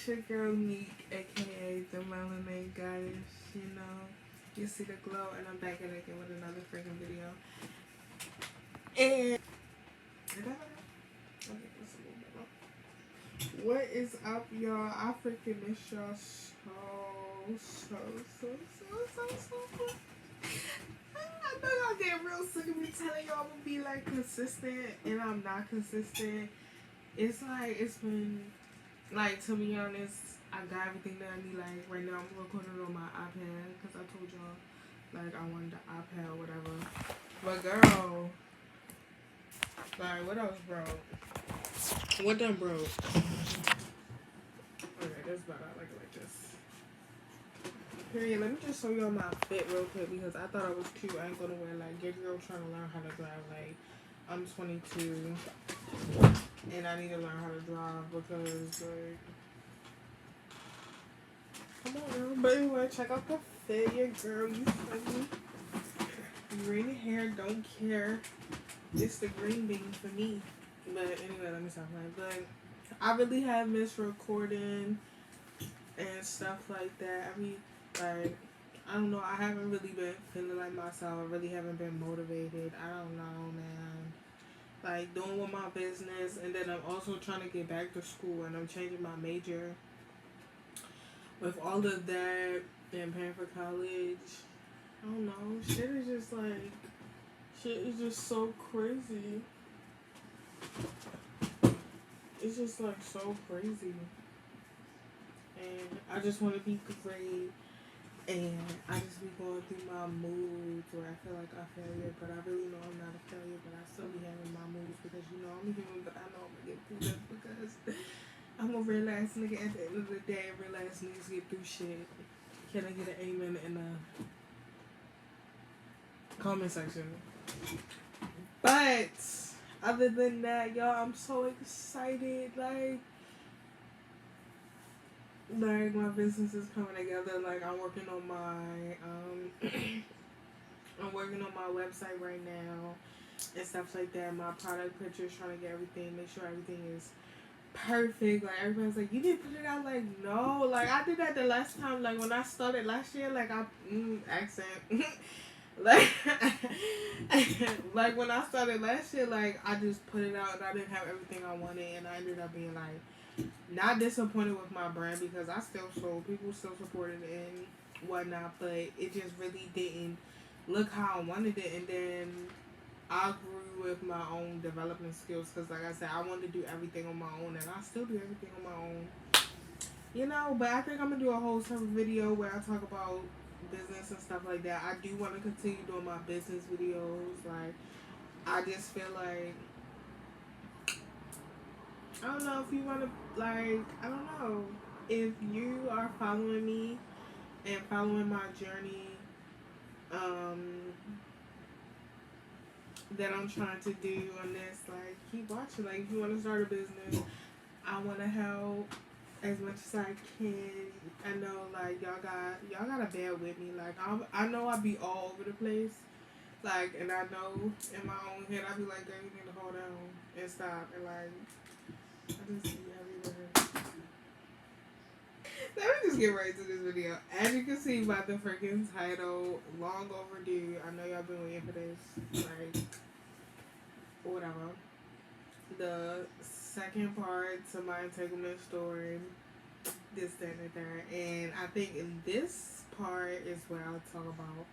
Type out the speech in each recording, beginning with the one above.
It's your girl Meek, aka the Melanin Goddess. You know, you see the glow, and I'm back at it again with another freaking video. And what is up, y'all? I freaking miss y'all so. I know y'all get real sick of me telling y'all I'm gonna be like consistent, and I'm not consistent. It's like it's been. Like, to be honest, I got everything that I need. Like, right now I'm recording on my iPad because I told y'all, like, I wanted the iPad or whatever. But, girl, like, what else broke? What done broke? Okay, that's better. I like it like this. Period. Let me just show y'all my fit real quick because I thought I was cute. I ain't gonna wear, like, your girl trying to learn how to drive. Like, I'm 22 and I need to learn how to drive because, like, come on, girl. But anyway, check out the fit, your girl. You feel me? Green hair, don't care. It's the green bean for me. But anyway, let me stop playing. But I really have missed recording and stuff like that. I mean, like, I don't know. I haven't really been feeling like myself. I really haven't been motivated. I don't know, man. Like, doing with my business. And then I'm also trying to get back to school. And I'm changing my major. With all of that and paying for college, I don't know. Shit is just so crazy. It's just like so crazy. And I just want to be great. And I just be going through my moods where I feel like I'm a failure, but I really know I'm not a failure, but I still be having my moods because, you know, I'm human, but I know I'm going to get through this because I'm a real ass nigga at the end of the day. Real ass niggas get through shit. Can I get an amen in the comment section? But other than that, y'all, I'm so excited. Like my business is coming together. Like I'm working on my I'm working on my website right now and stuff like that. My product pictures, trying to get everything, make sure everything is perfect. Like everybody's like, you didn't put it out. Like, no, like I did that the last time. Like when I started last year, like I accent like like when I started last year, like I just put it out and I didn't have everything I wanted, and I ended up being like not disappointed with my brand because I still sold, people still supported it and whatnot, but it just really didn't look how I wanted it. And then I grew with my own development skills because, like I said, I wanted to do everything on my own, and I still do everything on my own, you know. But I think I'm gonna do a whole separate video where I talk about business and stuff like that. I do want to continue doing my business videos. Like, I just feel like, I don't know if you want to, like, I don't know if you are following me and following my journey that I'm trying to do on this. Like, keep watching. Like, if you want to start a business, I want to help as much as I can. I know, like, y'all gotta bear with me. Like, I know I be all over the place. Like, and I know in my own head, I be like, girl, you need to hold on and stop. And, like, I just be everywhere. Let me just get right to this video. As you can see by the freaking title, long overdue. I know y'all been waiting for this. Like, whatever. The second part to my entanglement story, this, that, and the third. And I think in this part is where I'll talk about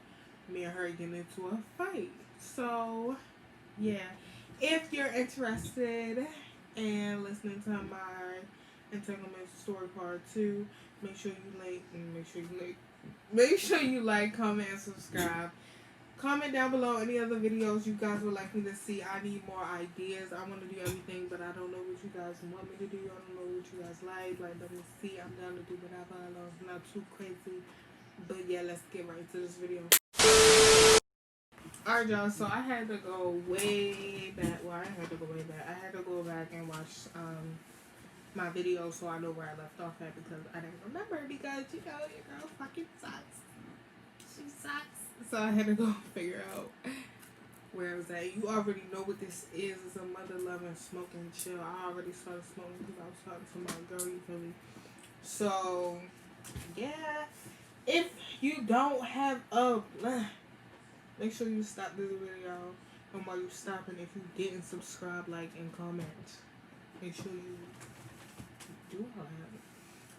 me and her getting into a fight. So, yeah. If you're interested in listening to my entanglement story part 2, make sure you like, comment, and subscribe. Comment down below any other videos you guys would like me to see. I need more ideas. I want to do everything, but I don't know what you guys want me to do. I don't know what you guys like. Like, let me see. I'm down to do whatever. I know it's not too crazy. But yeah, let's get right into this video. Alright, y'all. So I had to go way back. Well, I had to go way back. I had to go back and watch my video so I know where I left off at because I didn't remember because, you know, your girl fucking sucks. She sucks. So I had to go figure out where I was at. You already know what this is. It's a mother loving smoking chill. I already started smoking because I was talking to my girl, you feel me? So, yeah. If you don't have a make sure you stop this video. And while you stopping, if you didn't subscribe, like, and comment, make sure you do all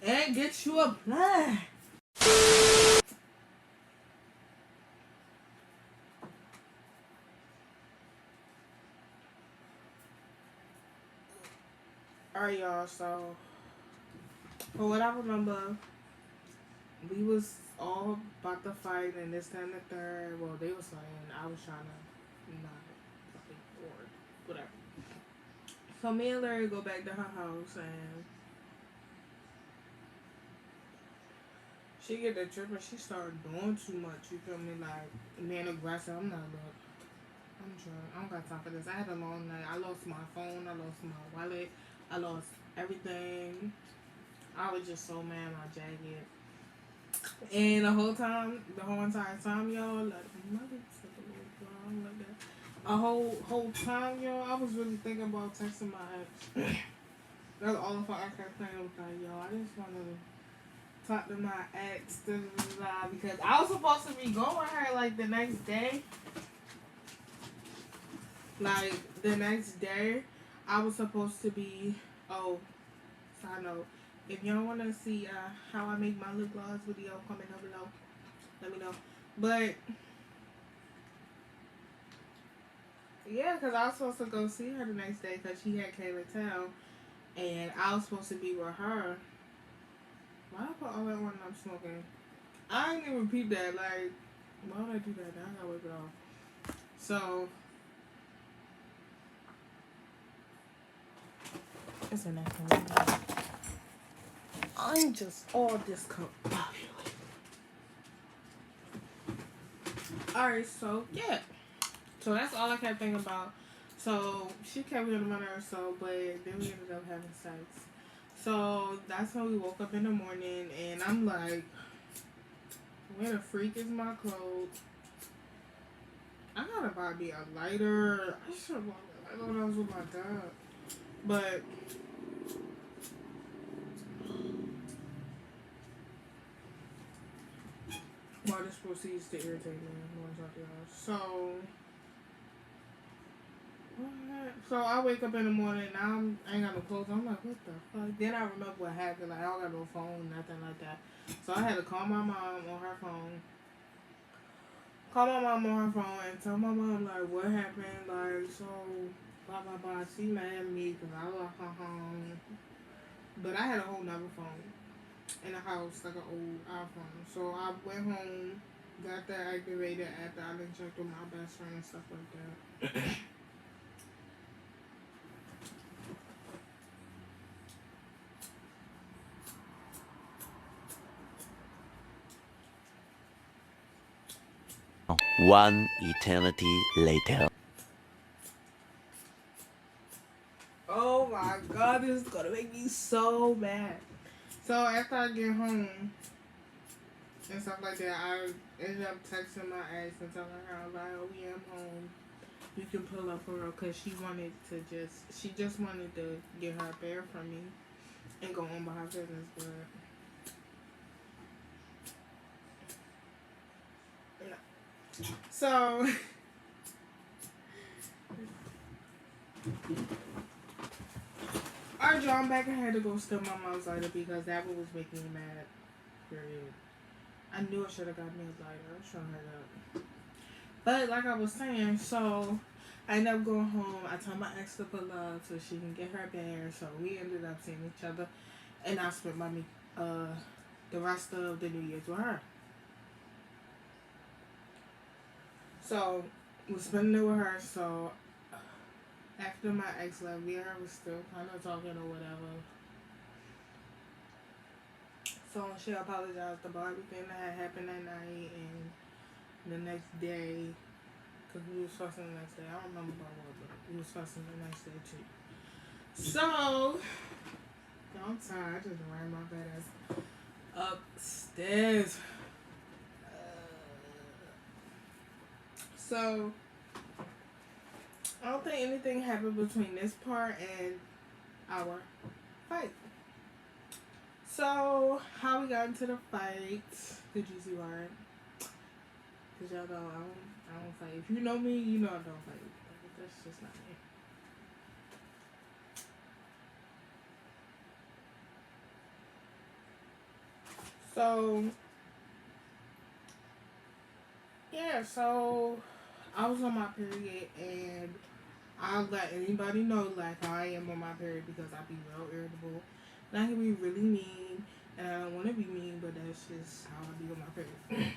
that. And get you a plan. Alright, y'all. So, for what I remember, we was all about to fight, and this time the third. Well, they was fighting. I was trying to not fight or whatever. So me and Larry go back to her house, and she get the trip, and she started doing too much. You feel me? Like, being aggressive. I'm not, look. I'm trying. I don't got time for this. I had a long night. I lost my phone. I lost my wallet. I lost everything. I was just so mad my jacket. And the whole entire time, y'all, like, mother, like that. A whole time, y'all, I was really thinking about texting my ex. That's all if I kept playing with her, y'all. I just want to talk to my ex, because I was supposed to be going with her, like, the next day. Like, the next day, I was supposed to be, side note, if y'all want to see how I make my lip gloss video, comment down below. Let me know. But, yeah, because I was supposed to go see her the next day because she had came to town. And I was supposed to be with her. Why I put all that one I'm smoking? I didn't even peep that. Like, why would I do that? Now I gotta wipe it off. So, it's a nice one. I'm just all discombobulated. Alright, so, yeah. So, that's all I kept thinking about. So, she kept getting my nerves, but then we ended up having sex. So, that's when we woke up in the morning, and I'm like, where the freak is my clothes? I gotta buy me a lighter. I should have bought a lighter when I was with my dad. But, well, this proceeds to irritate me. I want to talk to y'all. So, so I wake up in the morning, and I ain't got no clothes. I'm like, what the fuck? Then I remember what happened. Like, I don't got no phone, nothing like that. So I had to call my mom on her phone. Call my mom on her phone and tell my mom, like, what happened. Like, so, blah, blah, blah. She mad at me because I left her home. But I had a whole nother phone in the house, like an old iPhone. So I went home, got that activated after I been checked with my best friend and stuff like that. One eternity later. Oh my god, this is gonna make me so mad. So after I get home and stuff like that, I ended up texting my ex and telling her, like, oh yeah, I'm home. You can pull up for her, because she just wanted to get her bear from me and go on by her business, but no. So alright, y'all, I'm back. I had to go steal my mom's lighter because that one was making me mad. Period. I knew I should have got me a lighter. I was trying her up. But like I was saying, so I ended up going home. I told my ex to pull up so she can get her bear. So we ended up seeing each other, and I spent the rest of the New Year's with her. So we spending it with her. So after my ex left, me and her was still kind of talking or whatever. So she apologized about everything that had happened that night and the next day. Because we was fussing the next day. I don't remember about what, but we was fussing the next day too. So, I'm tired. I just ran my bed ass upstairs. So, I don't think anything happened between this part and our fight. So, how we got into the fight? Did you see why? Cause y'all know I don't fight. If you know me, you know I don't fight. That's just not me. So, yeah. So, I was on my period, and I'll let anybody know like how I am on my period because I be real irritable, and I can be really mean, and I don't want to be mean, but that's just how I be on my period.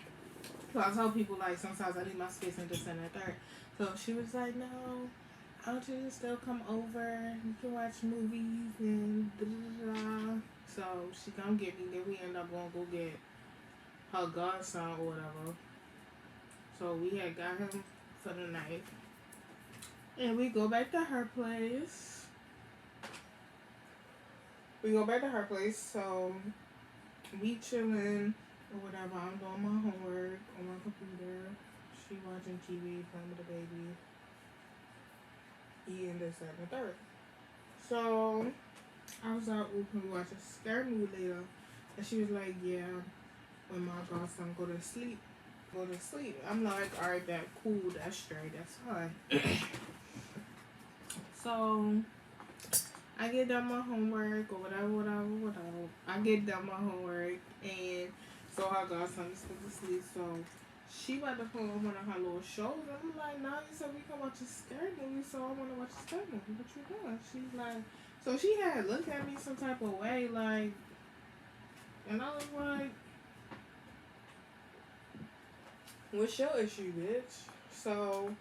So I tell people like sometimes I need my space and just in that third. So she was like, no, I want you to still come over. You can watch movies and da da da. So she come get me. Then we end up going to go get her godson or whatever. So we had got him for the night. And we go back to her place. We go back to her place. So we chilling or whatever. I'm doing my homework on my computer. She watching TV, playing with the baby, eating this, that, and the third. So I was like, "Ooh, can we watch a scary movie later?" And she was like, "Yeah, when my godson go to sleep, go to sleep." I'm like, "All right, that cool, that's straight, that's fine." So I get done my homework or whatever. I get done my homework and so her godson is supposed to sleep. So she about to put on one of her little shows. I'm like, nah, you said we can watch a scary movie, so I want to watch a scary movie. What you doing? She's like, so she had looked at me some type of way, like, and I was like, what's your issue, bitch? So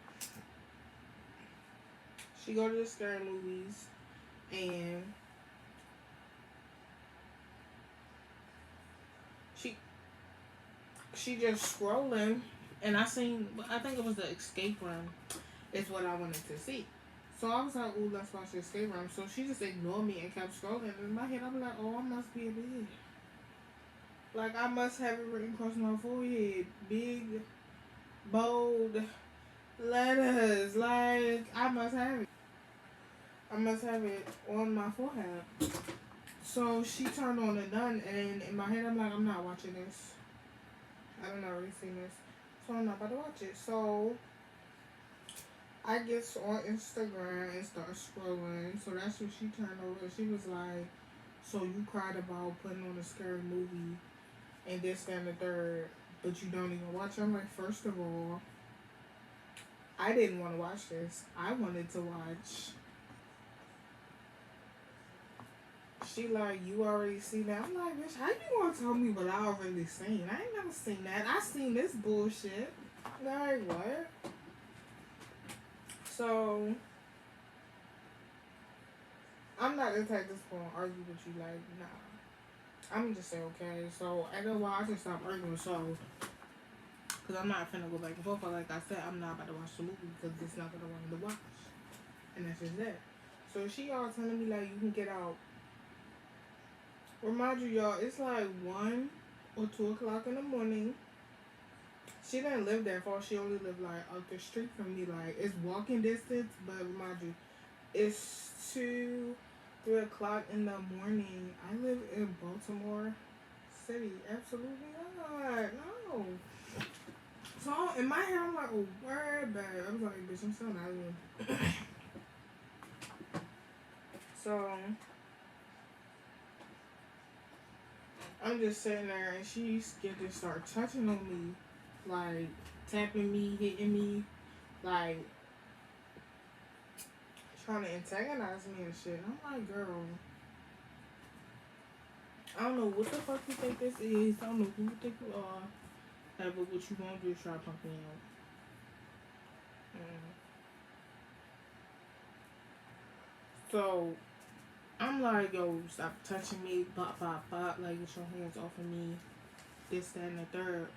she go to the scary movies and she she just scrolling, and I think it was the escape room, is what I wanted to see. So I was like, ooh, let's watch the escape room. So she just ignored me and kept scrolling. In my head, I'm like, oh, I must be a bitch. Like, I must have it written across my forehead. Big, bold letters. Like, I must have it. I must have it on my forehead. So she turned on the done, and in my head, I'm like, I'm not watching this. I don't already seen this. So I'm not about to watch it. So I get on Instagram and start scrolling. So that's when she turned over. She was like, so you cried about putting on a scary movie and this, that, and the third, but you don't even watch it. I'm like, first of all, I didn't want to watch this. I wanted to watch. She like, you already seen that? I'm like, bitch, how you gonna tell me what I already seen? I ain't never seen that. I seen this bullshit. Like, what? So I'm not the type that's gonna argue with you. Like, nah. I'm just say okay. So after a while, I just stopped arguing. So, cause I'm not finna go back and forth. But like I said, I'm not about to watch the movie because it's not what I wanted to watch, and that's just that. So she all telling me like you can get out. Remind you, y'all, it's like 1 or 2 o'clock in the morning. She didn't live that far. She only lived like up the street from me. Like it's walking distance, but remind you, it's 2, 3 o'clock in the morning. I live in Baltimore City. Absolutely not. No. So in my head, I'm like, oh, word bad. I was like, bitch, I'm still not even. So I'm just sitting there, and she's scared to start touching on me, like tapping me, hitting me, like trying to antagonize me and shit. I'm like, girl, I don't know what the fuck you think this is. I don't know who you think you are. But what you gonna do is try to pump me out. Mm. So I'm like, yo, stop touching me, bop, bop, bop, like get your hands off of me, this, that, and the third.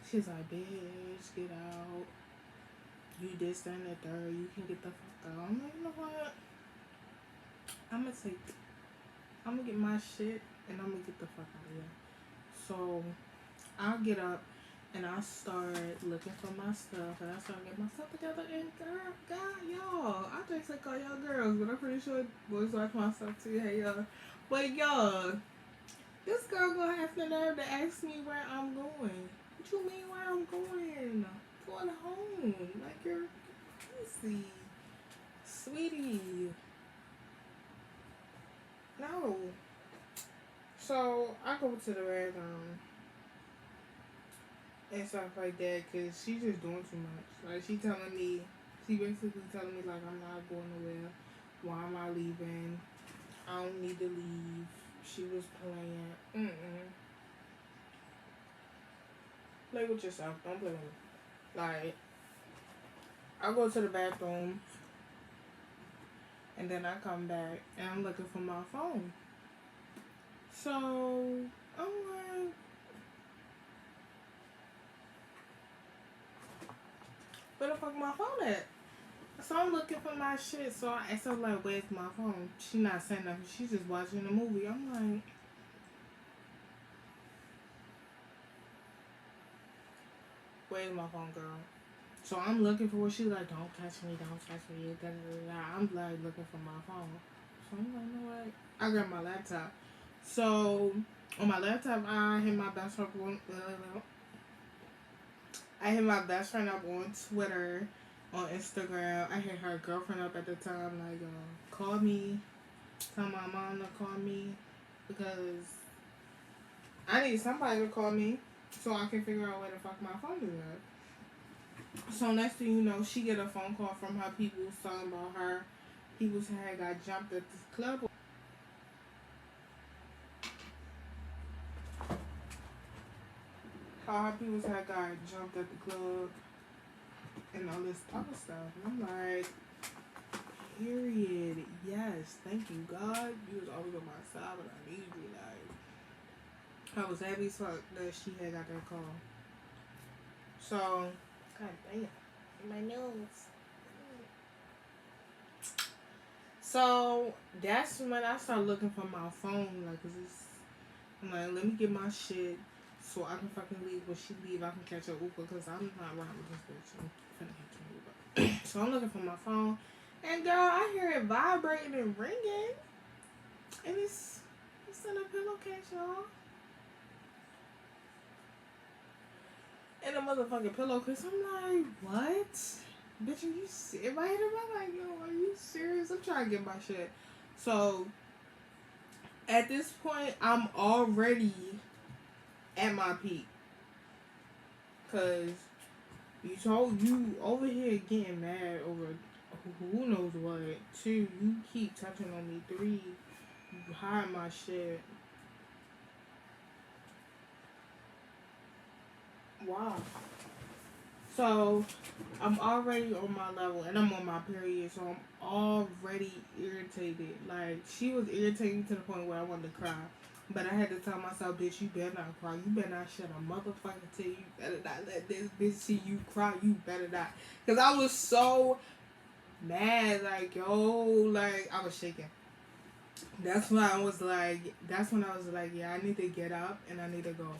She's like, bitch, get out. You this, that, and the third. You can get the fuck out. I'm like, you know what? I'm gonna get my shit and I'm gonna get the fuck out of here. So I'll get up and I start looking for my stuff and I start getting my stuff together and girl, God, y'all, I just like all y'all girls, but I'm pretty sure boys watch my stuff too. Hey y'all, but y'all, This girl gonna have the nerve to ask me where I'm going. What you mean where I'm going? Going home. Like you're crazy. Sweetie. No. So I go to the bathroom and stuff like that because she's just doing too much. Like she basically telling me like I'm not going nowhere. Why am I leaving? I don't need to leave. She was playing. Play with yourself. Don't play with me. Like, I go to the bathroom and then I come back and I'm looking for my phone. So, I'm like, where the fuck my phone at? So I'm looking for my shit. So I asked her like, where's my phone? She not saying nothing. She's just watching the movie. I'm like, where's my phone, girl? So I'm looking for her. She's like, don't catch me, don't catch me. Da, da, da, da. I'm like looking for my phone. So I'm like, you know what? I grabbed my laptop. So on my laptop, I hit my best friend up on Twitter, on Instagram. I hit her girlfriend up at the time, like, call me, tell my mom to call me, because I need somebody to call me so I can figure out where the fuck my phone is at. So next thing you know, she get a phone call from her people talking about her people had got jumped at this club. How her people had got jumped at the club and all this other stuff. And I'm like, period. Yes, thank you, God. You was always on my side, but I need you. Like, I was happy as fuck that she had got that call. So, God damn, my nose. So that's when I started looking for my phone. Like, I'm like, let me get my shit so I can fucking leave. When she leave, I can catch her Uber because I'm not riding with this bitch. I'm finna catch her Uber. So I'm looking for my phone, and girl, I hear it vibrating and ringing, and it's in a pillowcase, y'all. In a motherfucking pillowcase. I'm like, what? Bitch, are you serious? In my head, I'm like, yo, are you serious? I'm trying to get my shit. So at this point, I'm already at my peak. Cause you over here getting mad over who knows what. 2, you keep touching on me. 3, you hide my shit. Wow. So I'm already on my level and I'm on my period, so I'm already irritated. Like, she was irritating to the point where I wanted to cry. But I had to tell myself, bitch, you better not cry. You better not shed a motherfucking tear. You better not let this bitch see you cry. You better not. Because I was so mad. Like, yo, like, I was shaking. That's when I was like, yeah, I need to get up and I need to go.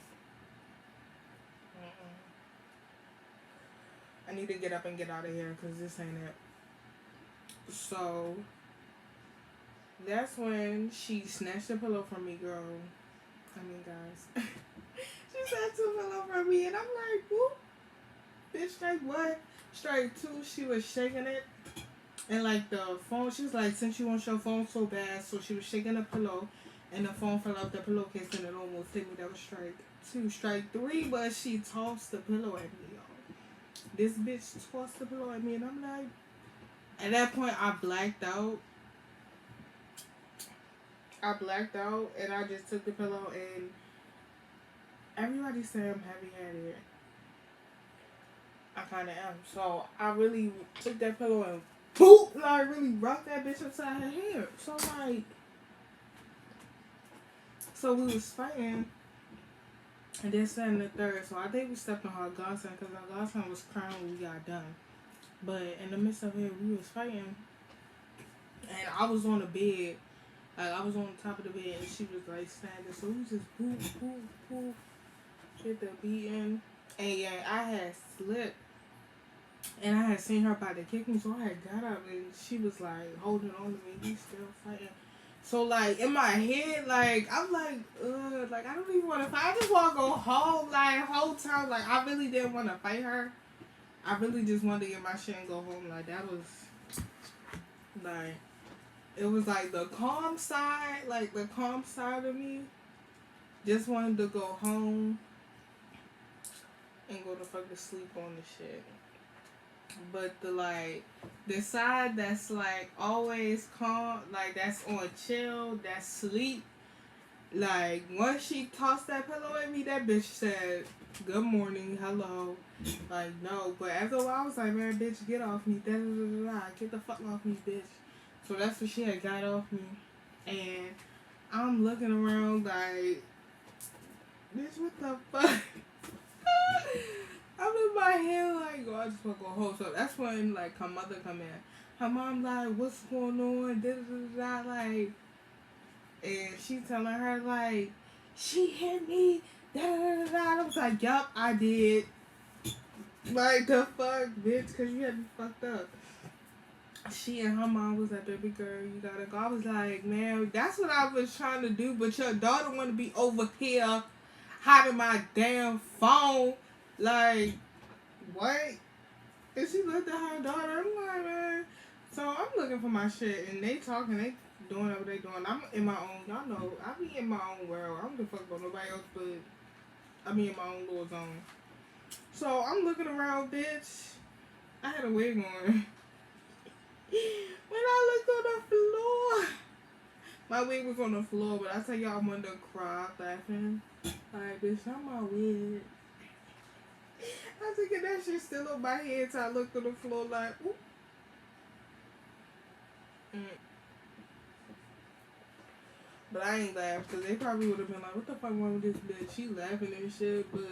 I need to get up and get out of here because this ain't it. So that's when she snatched the pillow from me, girl. I mean, guys. She snatched the pillow from me, and I'm like, whoop. Bitch, strike what? Strike 2. She was shaking it. And like the phone, she was like, since you want your phone so bad, so she was shaking the pillow, and the phone fell off the pillowcase, and it almost hit me. That was strike 2. Strike 3, but she tossed the pillow at me, y'all. This bitch tossed the pillow at me, and I'm like, at that point, I blacked out. And I just took the pillow, and everybody said I'm heavy-handed. I kind of am. So I really took that pillow and boop, like really rocked that bitch upside her head. So like, so we was fighting, and then and the third. So I think we stepped on her godson because our godson was crying when we got done. But in the midst of it, we was fighting, and I was on the bed. Like, I was on the top of the bed, and she was like standing. So we just boop, boop, boop, hit the beating. And yeah, I had slipped. And I had seen her about to kick me, so I had got up and she was like holding on to me. We still fighting. So like in my head, like I'm like, like I don't even want to fight. I just want to go home. Like whole time, like I really didn't want to fight her. I really just wanted to get my shit and go home. Like that was like it was like the calm side, like the calm side of me. Just wanted to go home and go to fucking sleep on the shit. But the side that's like always calm, like that's on chill, that's sleep. Like once she tossed that pillow at me, that bitch said, "Good morning, hello." Like no, but after a while I was like, "Man, bitch, get off me, da da da da, get the fuck off me, bitch." So that's when she had got off me, and I'm looking around like, "Bitch, what the fuck?" I'm in my head like, "Oh, I just want to go home." So that's when like her mother come in. Her mom like, "What's going on?" Da da da da, like, and she telling her like, "She hit me." Da da da da. I was like, "Yup, I did." Like the fuck, bitch, because you had me fucked up. She and her mom was like, "Baby girl, you gotta go." I was like, "Man, that's what I was trying to do, but your daughter want to be over here hiding my damn phone." Like, what? And she looked at her daughter. I'm like, man. So I'm looking for my shit, and they talking, they doing what they doing. I'm in my own. Y'all know, I be in my own world. I don't give a fuck about nobody else, but I be in my own little zone. So I'm looking around, bitch. I had a wig on. When I looked on the floor, my wig was on the floor, but I tell y'all I'm under cry laughing. Like, bitch, not my wig. I was thinking that shit still on my head, so I looked on the floor like, ooh. Mm. But I ain't laughed because they probably would have been like, "What the fuck wrong with this bitch?" She laughing and shit. But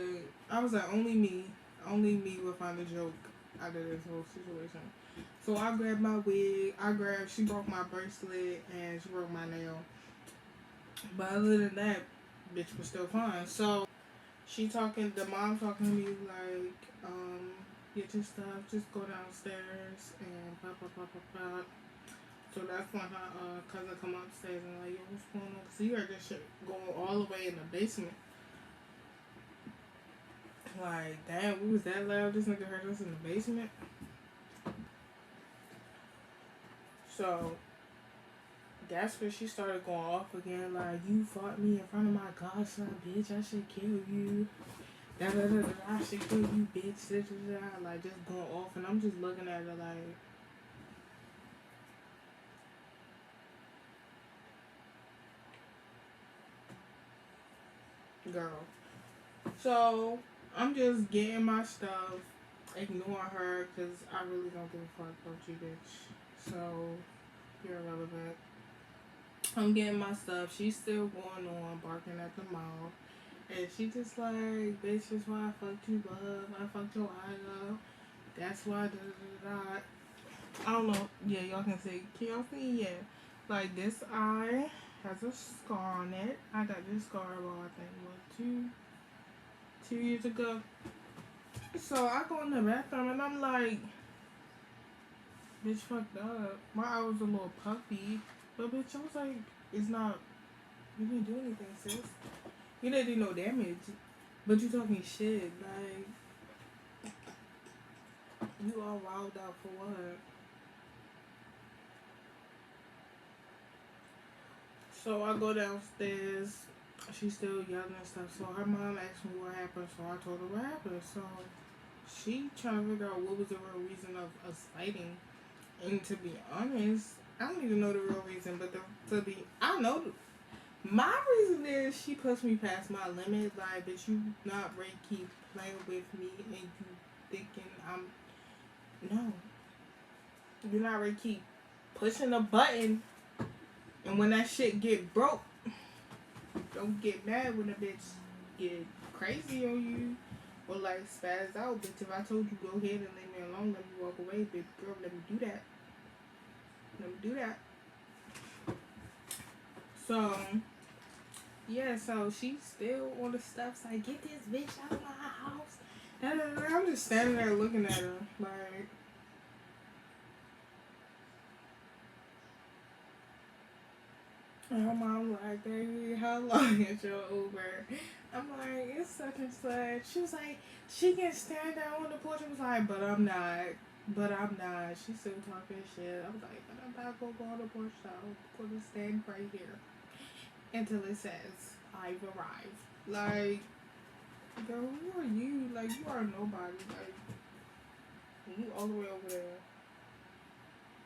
I was like, only me would find a joke out of this whole situation. So I grabbed my wig. She broke my bracelet and she broke my nail. But other than that, bitch was still fine. So the mom talking to me like, get your stuff, just go downstairs and blah, blah, blah, blah, blah. So that's when her cousin come upstairs and like, "Yo, what's going on?" Cause you heard this shit going all the way in the basement. Like, damn, we was that loud. This nigga heard us in the basement. So that's when she started going off again. Like, "You fought me in front of my godson, bitch. I should kill you. Da da da da. I should kill you, bitch." Da, da, da. Like, just going off, and I'm just looking at her like, girl. So I'm just getting my stuff, ignoring her because I really don't give a fuck about you, bitch. So you're irrelevant. I'm getting my stuff. She's still going on, barking at the mouth. And she just like, "Bitch, that's why I fucked you up. I fucked your eye up. That's why da da da da." I don't know. Yeah, y'all can see. Can y'all see? Yeah. Like this eye has a scar on it. I got this scar about, I think, what, 2 years ago. So I go in the bathroom and I'm like, "Bitch, fucked up. My eye was a little puffy." But bitch, I was like, "It's not, you didn't do anything, sis. You didn't do no damage. But you talking shit. Like, you all wild out for what?" So I go downstairs. She's still yelling and stuff. So her mom asked me what happened. So I told her what happened. So she trying to figure out what was the real reason of us fighting. And to be honest, I don't even know the real reason. But I know my reason is she puts me past my limit. Like, bitch, you not ready to keep playing with me and you thinking I'm, no. You're not ready to keep pushing a button, and when that shit get broke, don't get mad when a bitch get crazy on you or like spaz out. Bitch, if I told you go ahead and leave me alone, let me walk away, baby girl, let me do that. Let me do that. So yeah, so she's still on the steps like, "Get this bitch out of my house." I'm just standing there looking at her like, And her mom like, baby, how long is your Uber? I'm like, it's such and such. She was like, she can stand down on the porch. I was like, but I'm not. But I'm not. She's still talking shit. I was like, but I'm not gonna go on the porch though. I'm gonna stand right here until it says I've arrived. Like, girl, who are you? Like, you are nobody. Like, you all the way over there.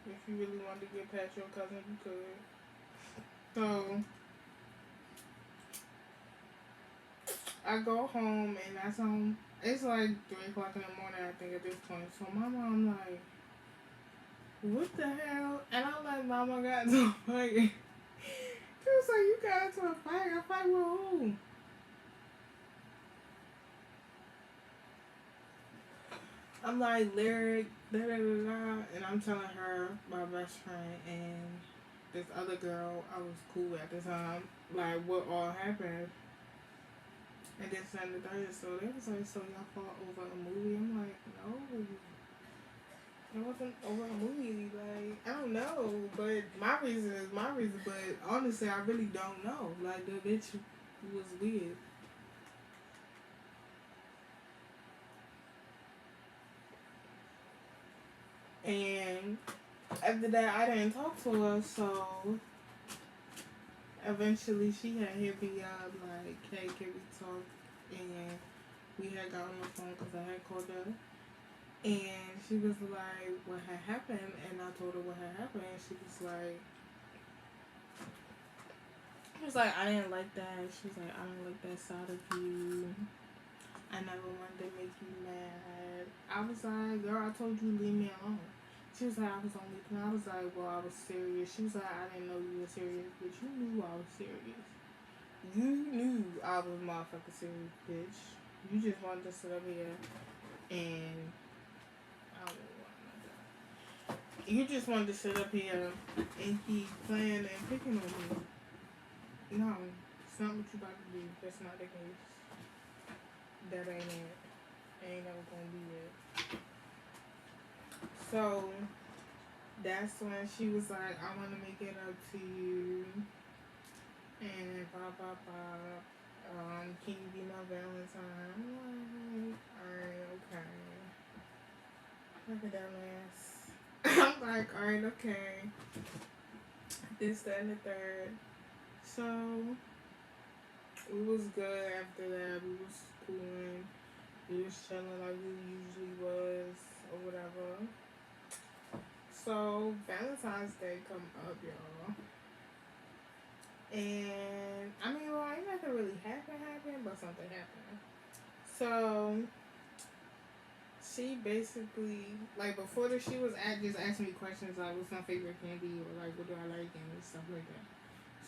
If you really wanted to get past your cousin, you could. So I go home and that's home. It's like 3 o'clock in the morning, I think, at this point. So my mom like, what the hell? And I'm like, Mama got into a fight. She was like, you got into a fight? A fight with who? I'm like, lyric, da da da da. And I'm telling her, my best friend, and this other girl I was cool with at the time, like, what all happened. And this and the third. So they was like, so y'all fought over a movie? I'm like, no. It wasn't over a movie. Like, I don't know. But my reason is my reason. But honestly, I really don't know. Like, the bitch was weird. And after that, I didn't talk to her. So eventually, she had hit me up like, hey, can we talk? And we had got on the phone because I had called her. And she was like, what had happened? And I told her what had happened. And she was like, I didn't like that. She was like, I don't like that side of you. I never wanted to make you mad. I was like, girl, I told you leave me alone. She was like, I was only playing. I was like, well, I was serious. She was like, I didn't know you were serious, but you knew I was serious. You knew I was motherfucking serious, bitch. You just wanted to sit up here and I don't know what. You just wanted to sit up here and keep playing and picking on me. No, it's not what you about to do. That's not the case. That ain't it. Ain't never gonna be it. So that's when she was like, I want to make it up to you. And blah, blah, blah. Can you be my Valentine? I'm like, alright, okay. Look at that ass. I'm like, alright, okay. This, that, and the third. So we was good after that. We was cooling. We was chilling like we usually was or whatever. So Valentine's Day come up, y'all. And I mean, well, ain't nothing really happened, but something happened. So she basically, like, before this, she was just asking me questions like, what's my favorite candy, or like, what do I like, and stuff like that.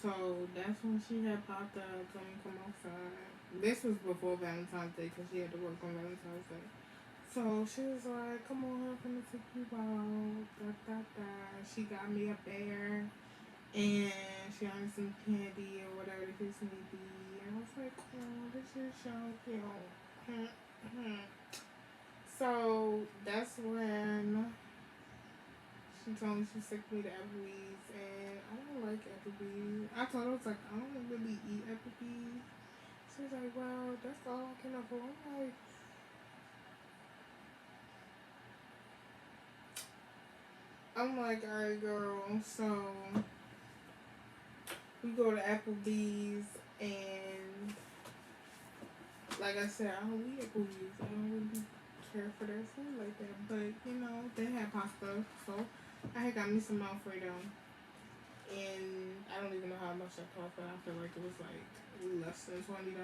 So that's when she had popped up, told me come outside. This was before Valentine's Day because she had to work on Valentine's Day. So she was like, come on, I'm gonna take you out. Da, da, da. She got me a bear and she got me some candy or whatever the case may be. And I was like, oh, this is so cute. So that's when she told me she took me to Applebee's, and I don't like Applebee's. I told her, I was like, I don't really eat Applebee's. She was like, well, that's all I can afford. I'm like, alright, girl. So we go to Applebee's, and like I said, I don't eat Applebee's. I don't really care for their food like that. But you know, they had pasta, so I had got me some Alfredo. And I don't even know how much that cost, but I feel like it was like less than $20.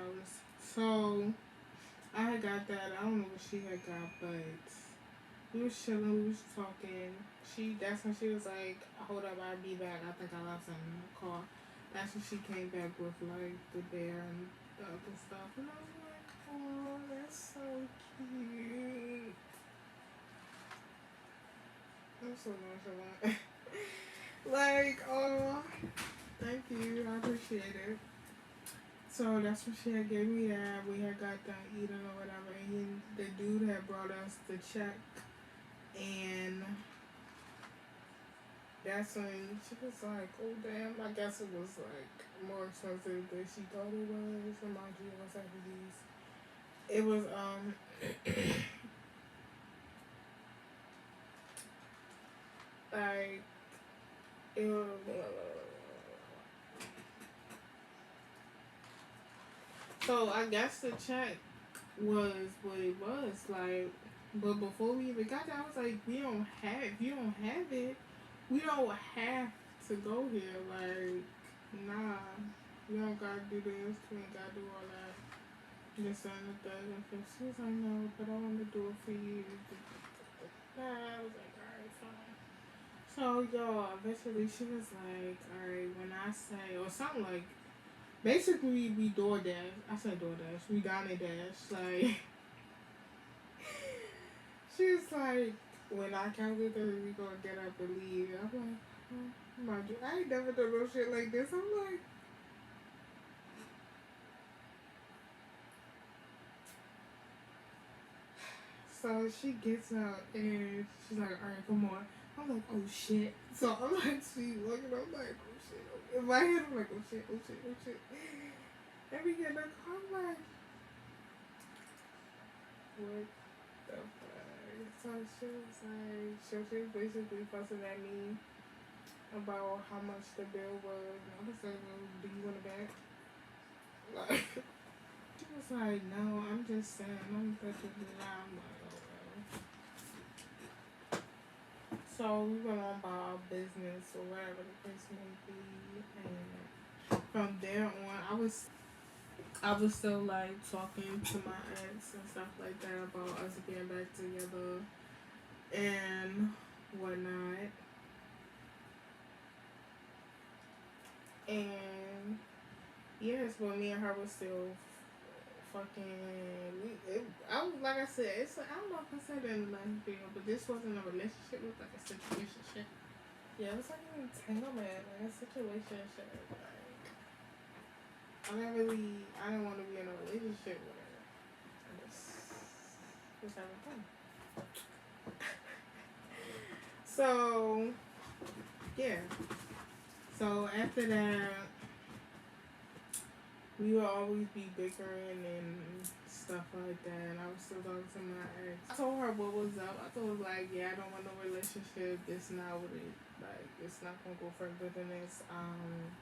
So I had got that. I don't know what she had got, but we was chilling, we was talking. That's when she was like, hold up, I'll be back. I think I left something in the car. That's when she came back with like the bear and the other stuff. And I was like, oh, that's so cute. I'm so nonchalant. Like, oh, thank you. I appreciate it. So that's what she had gave me that. We had got done eating or whatever. And the dude had brought us the check. And that's when she was like, oh damn, I guess it was like more expensive than she thought it was. Remind you, it was like these. It was like it was, so I guess the check was what it was like. But before we even got there, I was like, we don't have. If you don't have it, we don't have to go here. Like, nah, we don't gotta do this. We ain't gotta do all that. This and the third and fifth. She was like, no, but I want to do it for you. Nah, I was like, alright, fine. So, y'all, eventually she was like, alright, when I say, or something like, basically, we DoorDash. I said DoorDash. We Donna Dash. Like, she was like, when I count to three, we gonna get up and leave. I'm like, mind you, I ain't never done no shit like this. I'm like, so she gets up and she's like, alright, come on. I'm like, oh shit. So I'm like, she looking, I'm like, oh shit. In my head, I'm like, oh shit, oh shit, oh shit. And we get in the car, I'm like, what the fuck? So she was like, she was basically fussing at me about how much the bill was. And I was like, well, do you want it back? Like, she was like, no, I'm just saying, I'm perfectly not. I'm like, oh, well. So we went on about our business or whatever the case may be, and from there on, I was still like talking to my ex and stuff like that about us getting back together and whatnot, and yes, but me and her was still fucking. I was like I said, I don't know if I said it in the last video, but this wasn't a relationship. It was like a situation. Yeah, it was like an entanglement, like a situation. Like, I didn't want to be in a relationship with her. I just was having fun. So yeah. So after that, we would always be bickering and stuff like that. And I was still talking to my ex. I told her what was up. I told her like, yeah, I don't want no relationship. It's not what it like. It's not gonna go further than this. I'm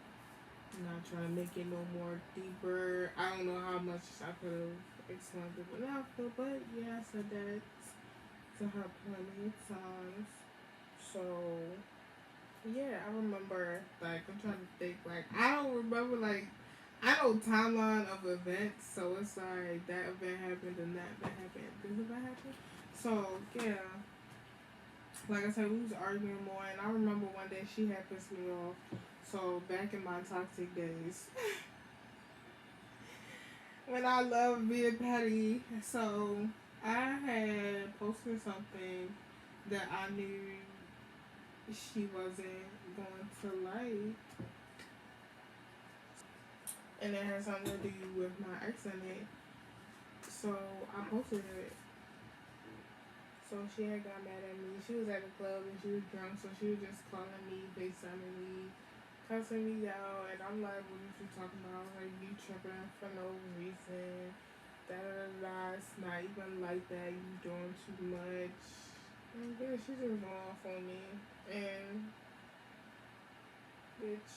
not trying to make it no more deeper. I don't know how much I could have explained it enough, but yeah, I said that to her plenty of times. So yeah, I remember, like, I'm trying to think, like, I don't remember, like, I know timeline of events, so it's like, that event happened and that happened, this event happened, so, yeah, like I said, we was arguing more, and I remember one day she had pissed me off, so, back in my toxic days, when I loved being petty, so, I had posted something that I knew she wasn't going to like, and it had something to do with my ex in it. So I posted it. So she had got mad at me. She was at the club and she was drunk, so she was just calling me, FaceTiming me, cussing me out, and I'm like, what are you talking about? Like, you tripping for no reason. Da da da. It's not even like that. You doing too much. And yeah, she just went off on me. And bitch.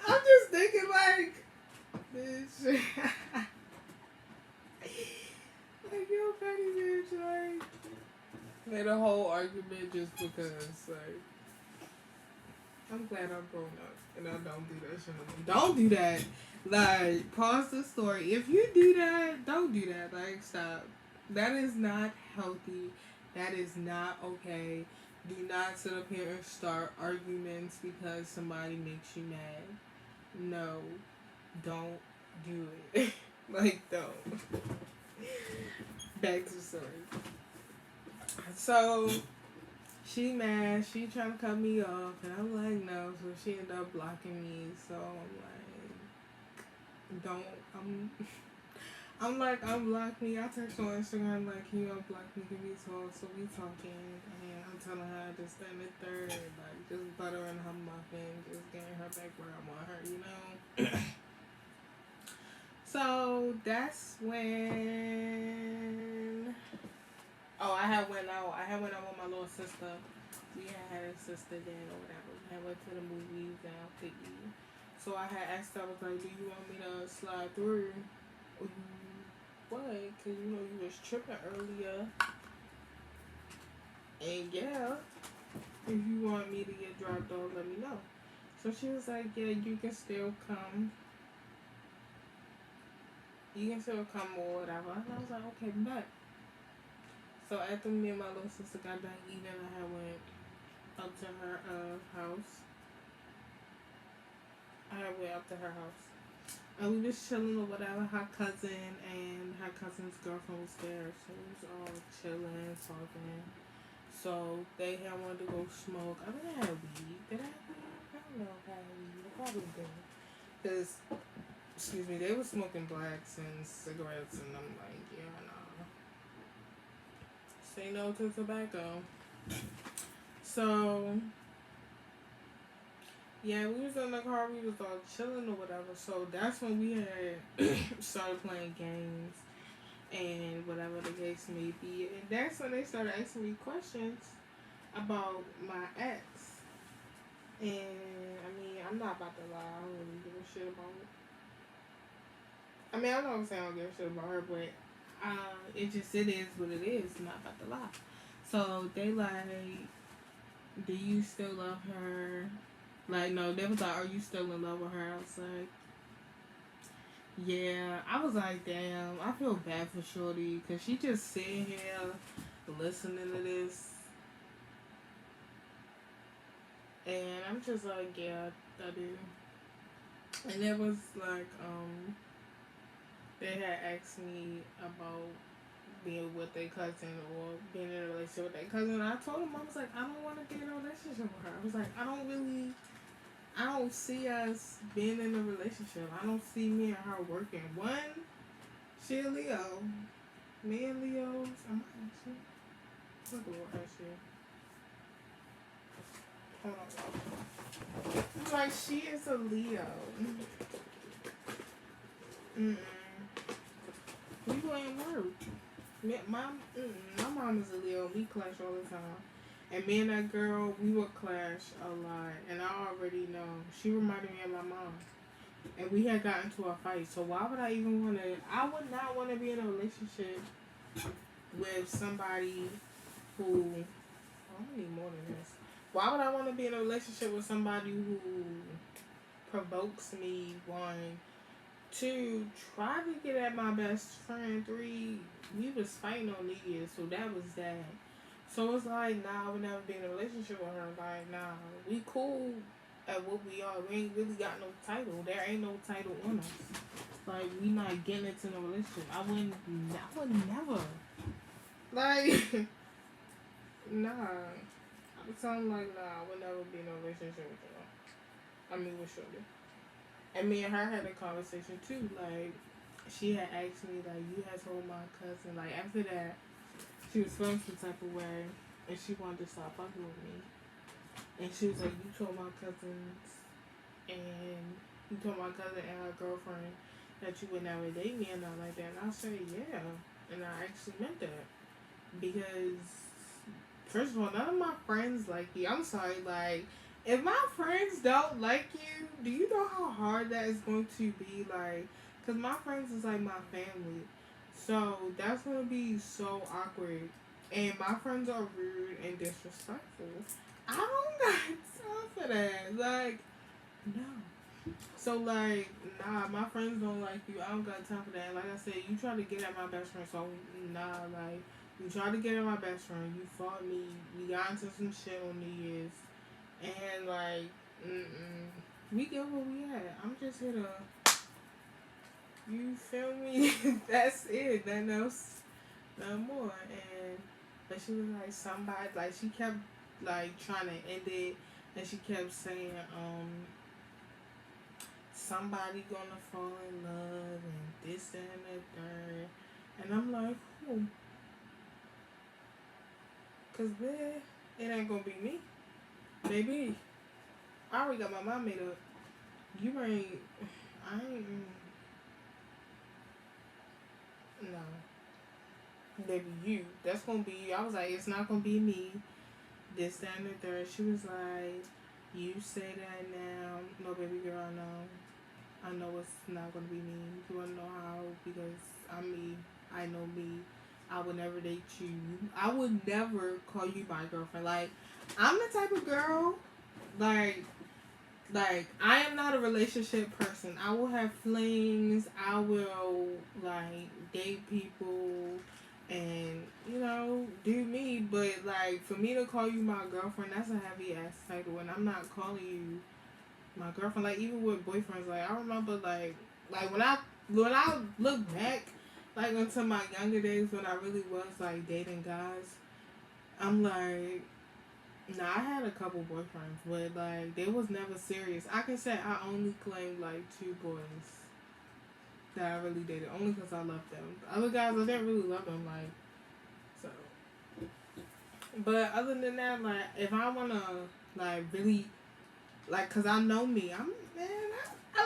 I'm just thinking like, bitch. Like, yo, petty bitch, like, made a whole argument just because, like, I'm glad I'm grown up and I don't do that shit anymore. Don't do that. Like, pause the story. If you do that, don't do that. Like, stop. That is not healthy. That is not okay. Do not sit up here and start arguments because somebody makes you mad. No. Don't do it. Like, don't. Back to the story. So she mad, she trying to cut me off, and I'm like, no. So she ended up blocking me. So I'm like, don't. I'm like, unblock me. I text her on Instagram like, can you unblock me? Give me a talk. So we talking, and I'm telling her this, that, and the third, like just buttering her muffin, just getting her back where I want her, you know. So that's when. Oh, I had went out. I had went out with my little sister. We had a sister then or whatever. We had went to the movies and out to eat. So I had asked her, I was like, do you want me to slide through? Or you what? Because you know you was tripping earlier. And yeah, if you want me to get dropped off, let me know. So she was like, yeah, you can still come. You can still come or whatever. And I was like, okay, bet. So after me and my little sister got done eating, I had went up to her house. I had went up to her house. And we was chilling or whatever. Her cousin and her cousin's girlfriend was there. So we was all chilling, talking. So they had wanted to go smoke. I think I had weed. Did I have weed? I don't know if I had weed. I probably did. Because, excuse me, they were smoking blacks and cigarettes. And I'm like, yeah, nah. Say no to tobacco. So, yeah, we was in the car. We was all chilling or whatever. So that's when we had started playing games and whatever the case may be. And that's when they started asking me questions about my ex. And I mean, I'm not about to lie. I don't really give a shit about it. I mean, I'm not gonna say I don't give a shit about her, but it is what it is. I'm not about to lie. So they like, do you still love her? Like, no, they was like, are you still in love with her? I was like, yeah. I was like, damn, I feel bad for Shorty because she just sitting here listening to this. And I'm just like, yeah, I do. And it was like, they had asked me about being with their cousin or being in a relationship with their cousin. And I told them, I was like, I don't want to be in a relationship with her. I was like, I don't see us being in a relationship. I don't see me and her working. One, she a Leo. Me and Leo's, I'm actually, look at what her shit. Hold on. I'm like, she is a Leo. Mm-mm. We wouldn't work. My mom is a Leo. We clash all the time. And me and that girl, we would clash a lot. And I already know. She reminded me of my mom. And we had gotten into a fight. So why would I even want to... I would not want to be in a relationship with somebody who... I need more than this. Why would I want to be in a relationship with somebody who provokes me, one, two, try to get at my best friend, three, we was fighting on New Year's, so that was that. So it's like, nah, I would never be in a relationship with her. Like, nah, we cool at what we are. We ain't really got no title. There ain't no title on us. Like, we not getting into no relationship. I would never. Like, nah. I was telling like, nah, I would never be in a relationship with her. I mean, with Shorty. And me and her had a conversation too. Like, she had asked me, like, you had told my cousin, like, after that, she was feeling some type of way, and she wanted to stop fucking with me. And she was like, you told my cousins, and you told my cousin and her girlfriend that you would never date me and all like that. And I said, yeah. And I actually meant that. Because, first of all, none of my friends like you. I'm sorry, like, if my friends don't like you, do you know how hard that is going to be? Like, because my friends is like my family. So, that's going to be so awkward. And my friends are rude and disrespectful. I don't got time for that. Like, no. So, like, nah, my friends don't like you. I don't got time for that. Like I said, you try to get at my best friend. So, nah, like, you tried to get at my best friend. You fought me. We got into some shit on New Year's. And, like, we get where we at. I'm just here to, you feel me? That's it. Nothing else, no more. And, but she was like, somebody, like, she kept, like, trying to end it. And she kept saying, somebody gonna fall in love and this and the third. And I'm like, who? Cause man, it ain't gonna be me. Baby, I already got my mind made up. You ain't, I ain't, no. Baby, you. That's gonna be you. I was like, it's not gonna be me. This, that, and the third. She was like, you say that now. No, baby girl, I know. I know it's not gonna be me. You wanna know how? Because I'm me. I know me. I would never date you. I would never call you my girlfriend. Like, I'm the type of girl, like, I am not a relationship person. I will have flings. I will, like, date people and, you know, do me. But, like, for me to call you my girlfriend, that's a heavy ass title. And I'm not calling you my girlfriend. Like, even with boyfriends, like, I remember, like when I look back, like, into my younger days when I really was, like, dating guys, I'm like, nah, I had a couple boyfriends, but, like, they was never serious. I can say I only claimed, like, 2 boys that I really dated, only because I loved them. The other guys, I didn't really love them, like, so. But other than that, like, if I want to, like, really, like, because I know me, I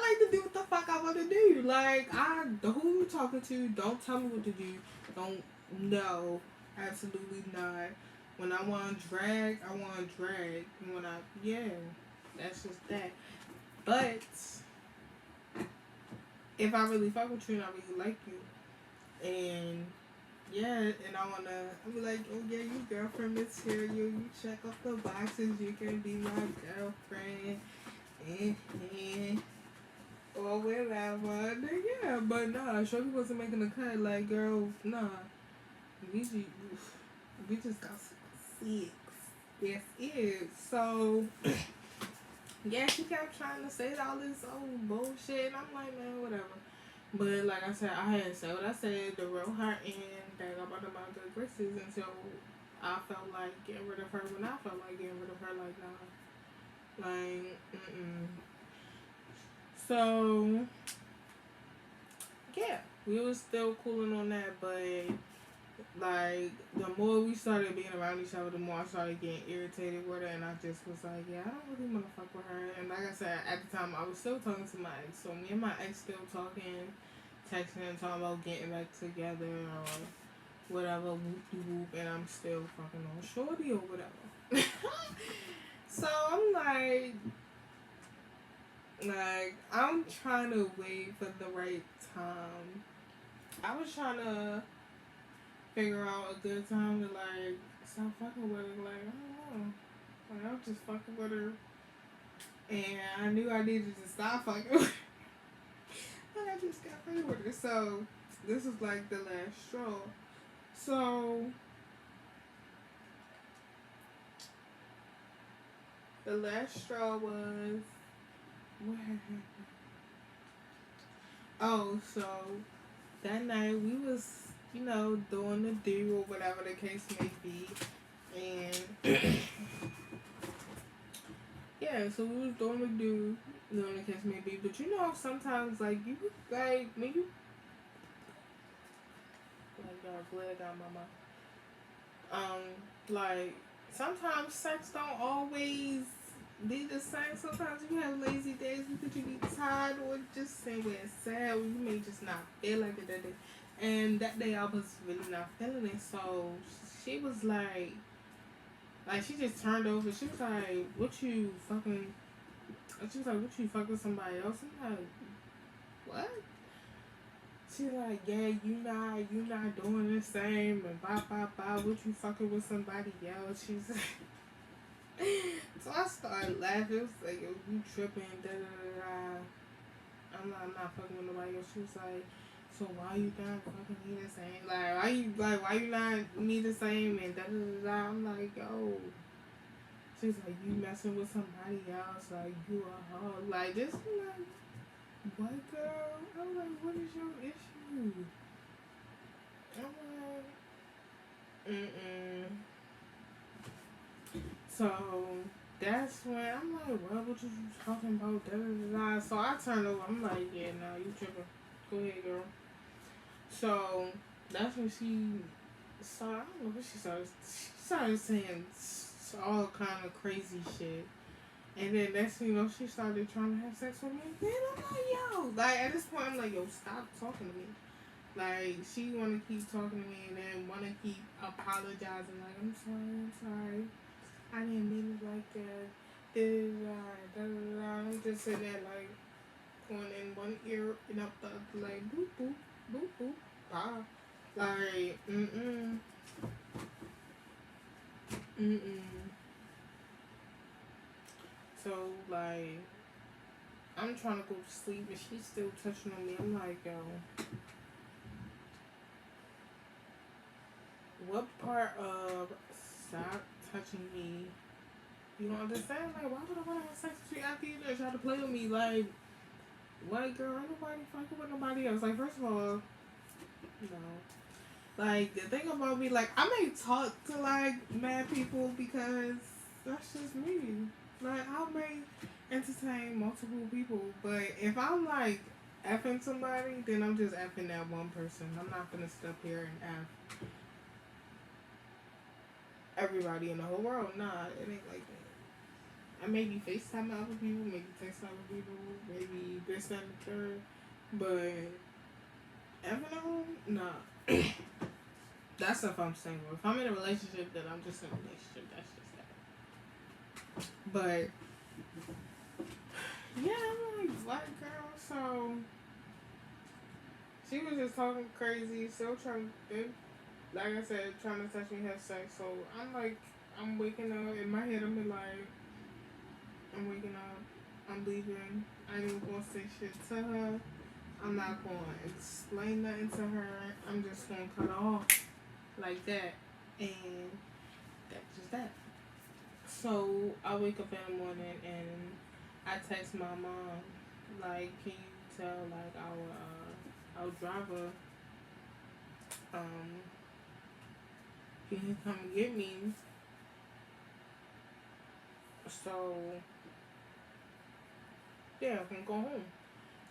like to do what the fuck I want to do. Like, who you talking to, don't tell me what to do. Don't, no, absolutely not. When I want to drag, I want to drag. And when yeah, that's just that. But, if I really fuck with you and I really like you, and, yeah, and I'll be like, oh yeah, you girlfriend material, you check off the boxes, you can be my girlfriend, or whatever. Yeah, but nah, Shorty wasn't making a cut. Like, girl, nah, we just got 6. Yes, is. So, yeah, she kept trying to say all this old bullshit, and I'm like, man, whatever. But like I said, I had said what I said to roll her in, that I'm under my good graces until I felt like getting rid of her. When I felt like getting rid of her, like, nah, like, So, yeah, we was still cooling on that, but, like, the more we started being around each other, the more I started getting irritated with her, and I just was like, yeah, I don't really want to fuck with her. And like I said, at the time, I was still talking to my ex, so me and my ex still talking, texting, and talking about getting back together, or whatever, whoop-de-whoop, and I'm still fucking on Shorty, or whatever. So, I'm like, I'm trying to wait for the right time. I was trying to figure out a good time to, like, stop fucking with her. Like, I don't know. Like, I was just fucking with her. And I knew I needed to stop fucking with her. And I just got free with her. So, this was, like, the last straw. So, the last straw was... What happened? Oh, so that night we was, you know, doing the do or whatever the case may be. And yeah, so we was doing the do, doing the case may be. But you know, sometimes like you like when you like glad down my mouth. Like sometimes sex don't always be the same. Sometimes you have lazy days because you be tired or just say where it's sad, or you may just not feel like it that day. And that day I was really not feeling it, so she was like she just turned over. She was like, "What you fucking?" She was like, "What you fucking somebody else?" I'm like, "What?" She's like, "Yeah, you not doing the same, and blah blah blah. What you fucking with somebody else?" She's like, so I started laughing. It was like, "Yo, you tripping?" Da da da da. I'm not fucking with nobody else. She was like, "So why you not fucking me the same? Why you not me the same?" And da da da da. I'm like, "Yo." She's like, "You messing with somebody else? Like you a hoe? Like this?" I'm like, "What, girl?" I'm like, "What is your issue?" I'm like, "Mm." So that's when I'm like, what was you talking about? Da, da, da, da. So I turned over. I'm like, yeah, no, you tripping. Go ahead, girl. So that's when she started. I don't know what she started. She started saying all kind of crazy shit. And then next thing you know, she started trying to have sex with me. Then I'm like, yo, like at this point, I'm like, yo, stop talking to me. Like she want to keep talking to me and then want to keep apologizing. Like I'm sorry. I didn't mean it like that. This, da, da, da. I'm just sitting there like going in one ear and up the other, like boop boop boop boop. Bye. Like mm. So like I'm trying to go to sleep and she's still touching on me. I'm like, yo, what part of stop touching me you don't understand? Like, why would I want to have sex with you after you just try to play with me? Like, what, girl? Ain't nobody fucking with nobody else. Like, first of all, no. Like, the thing about me, like, I may talk to, like, mad people because that's just me. Like, I may entertain multiple people, but if I'm, like, effing somebody, then I'm just effing that one person. I'm not gonna sit up here and F everybody in the whole world. Nah, it ain't like that. I maybe FaceTime other people, maybe text other people, maybe this, that, and the third. But ever know? Nah. That's if I'm single. If I'm in a relationship, then I'm just in a relationship. That's just that. But yeah, I'm like black girl. So she was just talking crazy, still trying to, like I said, trying to touch me, have sex. So I'm like, I'm waking up in my head. I'm waking up. I'm leaving. I ain't even gonna say shit to her. I'm not gonna explain nothing to her. I'm just gonna cut off like that, and that's just that. So I wake up in the morning and I text my mom, like, can you tell like our driver, um, can you come get me? So yeah, I can go home.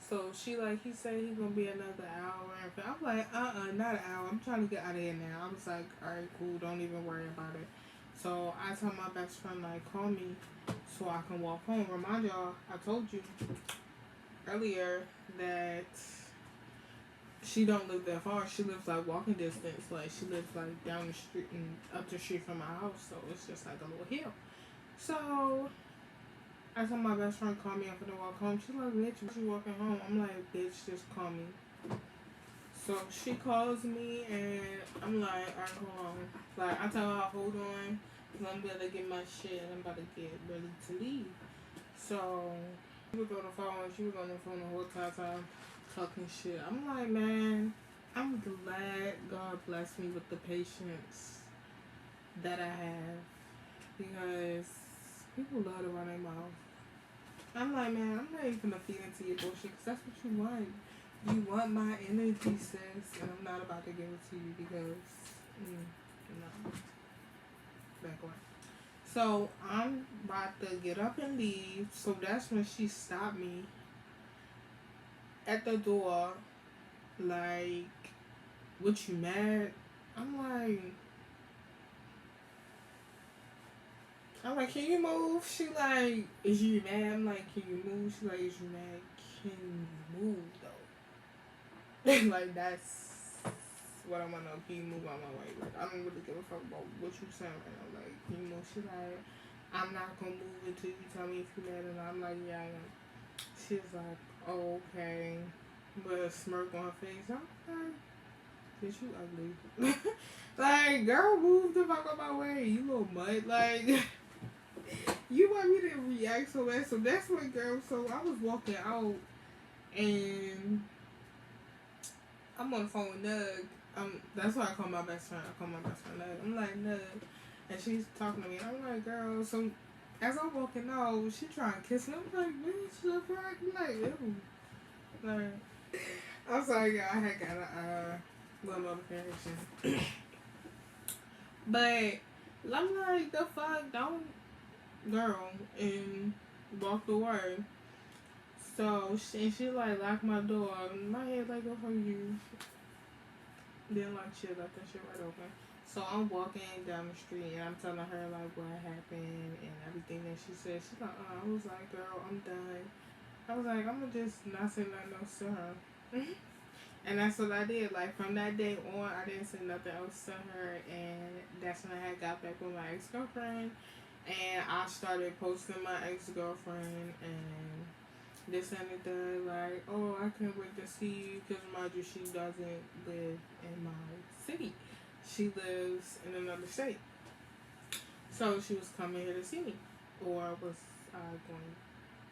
So she like, he said he's gonna be another hour. And I'm like, not an hour. I'm trying to get out of here now. I was like, all right, cool. Don't even worry about it. So I told my best friend like, call me so I can walk home. Remind y'all, I told you earlier that she don't live that far. She lives like walking distance. Like she lives like down the street and up the street from my house. So it's just like a little hill. So I told my best friend call me after the walk home. She's like, bitch, what you walking home? I'm like, bitch, just call me. So she calls me and I'm like, alright, hold on. Like I tell her, hold on, cause I'm about to get my shit and I'm about to get ready to leave. So she was on the phone. She was on the phone the whole time talking shit. I'm like, man, I'm glad God blessed me with the patience that I have because people love to run their mouth. I'm like, man, I'm not even gonna feed into your bullshit because that's what you want. You want my energy, sis, and I'm not about to give it to you because, no. Back away. So I'm about to get up and leave. So that's when she stopped me at the door, like, what you mad? I'm like, can you move? She like, is you mad? I'm like, can you move? She like, is you mad? Can you move though? Like that's what I wanna know. Can you move on my way? Like I don't really give a fuck about what you saying right now. Like, can you move? She like, I'm not gonna move until you tell me if you mad or not. I'm like, yeah, I am. She's like, oh, okay. With a smirk on her face. I'm like, bitch, you ugly. Like, girl, move the fuck out my way. You little mutt. Like, you want me to react so bad. So that's what, girl. So I was walking out and I'm on the phone with Nug. That's why I call my best friend. I call my best friend Nug. I'm like, Nug. And she's talking to me. I'm like, girl. So as I'm walking out, she trying to kiss me. I'm like, bitch, the fuck? I'm like, ew. Like, I'm sorry, I had got a little notification. But I'm like, the fuck? Don't. girl and walked away. So she like locked my door. My head like, go for you. Then like she left that shit right open. So I'm walking down the street and I'm telling her like what happened and everything that she said. She's like, I was like, girl, I'm done. I was like, I'm gonna just not say nothing else to her. And that's what I did. Like from that day on, I didn't say nothing else to her, and that's when I had got back with my ex girlfriend, and I started posting my ex girlfriend and this and that. Like, oh, I can't wait to see you, because mind you, she doesn't live in my city. She lives in another state, so she was coming here to see me, or was going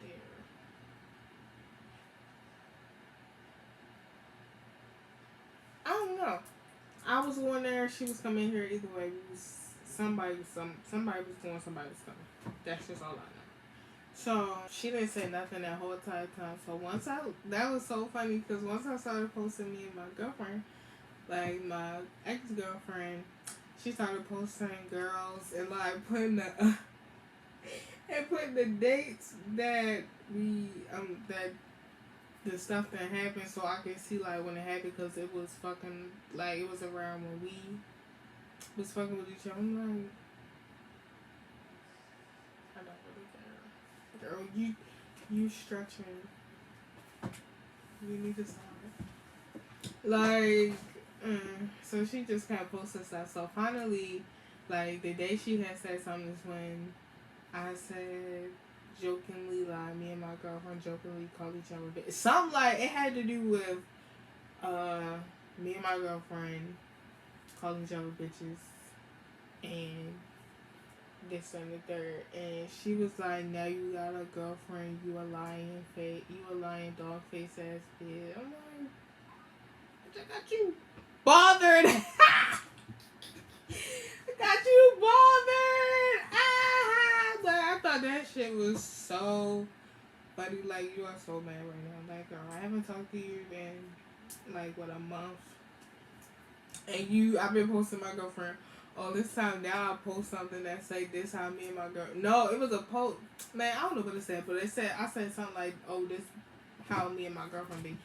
there? I don't know. I was going there. She was coming here. Either way, we was somebody was going. Somebody was coming. That's just all I know. So she didn't say nothing that whole entire time. So that was so funny, because once I started posting me and my girlfriend, like my ex girlfriend, she started posting girls and like putting the and putting the dates that that the stuff that happened, so I could see like when it happened, because it was fucking like it was around when we was fucking with each other. I'm like, I don't really care, girl. You stretching. You need to stop it. Like, so she just kind of posted stuff. So finally, like the day she had said something is when I said jokingly, like me and my girlfriend jokingly called each other bitch. Something like it had to do with me and my girlfriend calling each other bitches and this and the third. And she was like, now you got a girlfriend, you a lying dog face ass bitch. I'm like, bitch, I got you bothered. I got you bothered. But I thought that shit was so funny. Like, you are so mad right now. Like, girl, I haven't talked to you in like what, a month. And I've been posting my girlfriend all this time. Now I post something that say this how me and my girl. No, it was a post. Man, I don't know what it said, but I said something like, oh, this how me and my girlfriend be.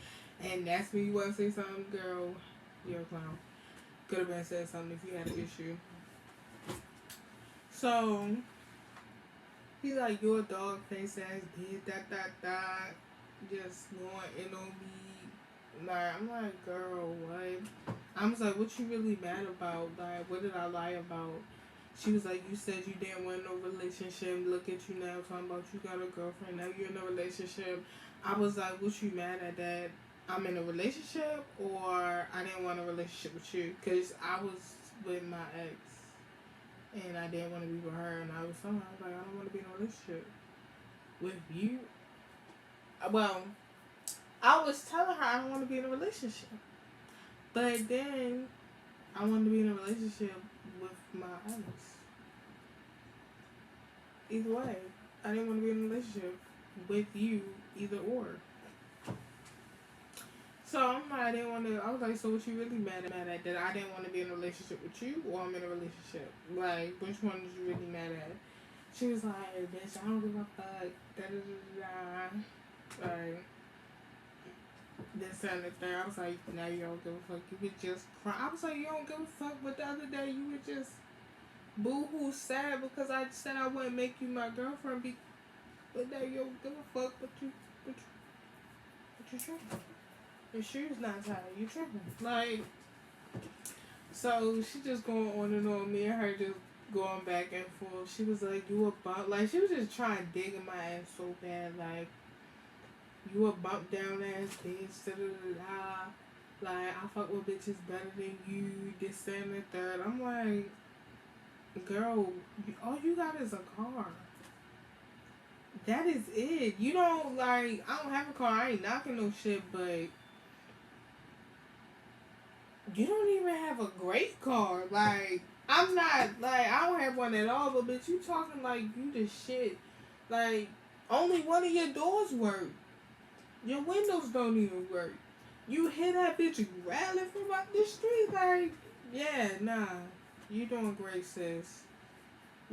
And that's when you want to say something, girl. You're a clown. Could have been said something if you had an issue. So he like, you're a dog face ass bitch, that, just going in on me. Like, I'm like, girl, what? I was like, what you really mad about? Like, what did I lie about? She was like, you said you didn't want no relationship. Look at you now, talking about you got a girlfriend. Now you're in a relationship. I was like, what you mad at that I'm in a relationship, or I didn't want a relationship with you? Because I was with my ex, and I didn't want to be with her, and I was telling her, I was like, I don't want to be in a relationship with you. Well, I was telling her I don't want to be in a relationship, but then I wanted to be in a relationship with my ex. Either way, I didn't want to be in a relationship with you, either or. So I'm like, I didn't want to. I was like, so what you really mad at? That I didn't want to be in a relationship with you, or I'm in a relationship? Like, which one is you really mad at? She was like, bitch, I don't give a fuck. Da da da da. Like, this and the thing. I was like, now you don't give a fuck. You could just cry. I was like, you don't give a fuck. But the other day, you would just boo-hoo sad because I said I wouldn't make you my girlfriend. But now you don't give a fuck. But you tripping. Your shoes not tied. You tripping. Like, so she just going on and on. Me and her just going back and forth. She was like, you a bump. Like, she was just trying to dig in my ass so bad. Like, you a bump down ass bitch. Da da da da. Like, I fuck with bitches better than you. This and the third. I'm like, girl, all you got is a car. That is it. You don't, like, I don't have a car. I ain't knocking no shit, but you don't even have a great car. Like, I'm not, like, I don't have one at all, but bitch, you talking like you the shit. Like, only one of your doors work. Your windows don't even work. You hear that bitch rattling from up the street, like, yeah, nah. You doing great, sis.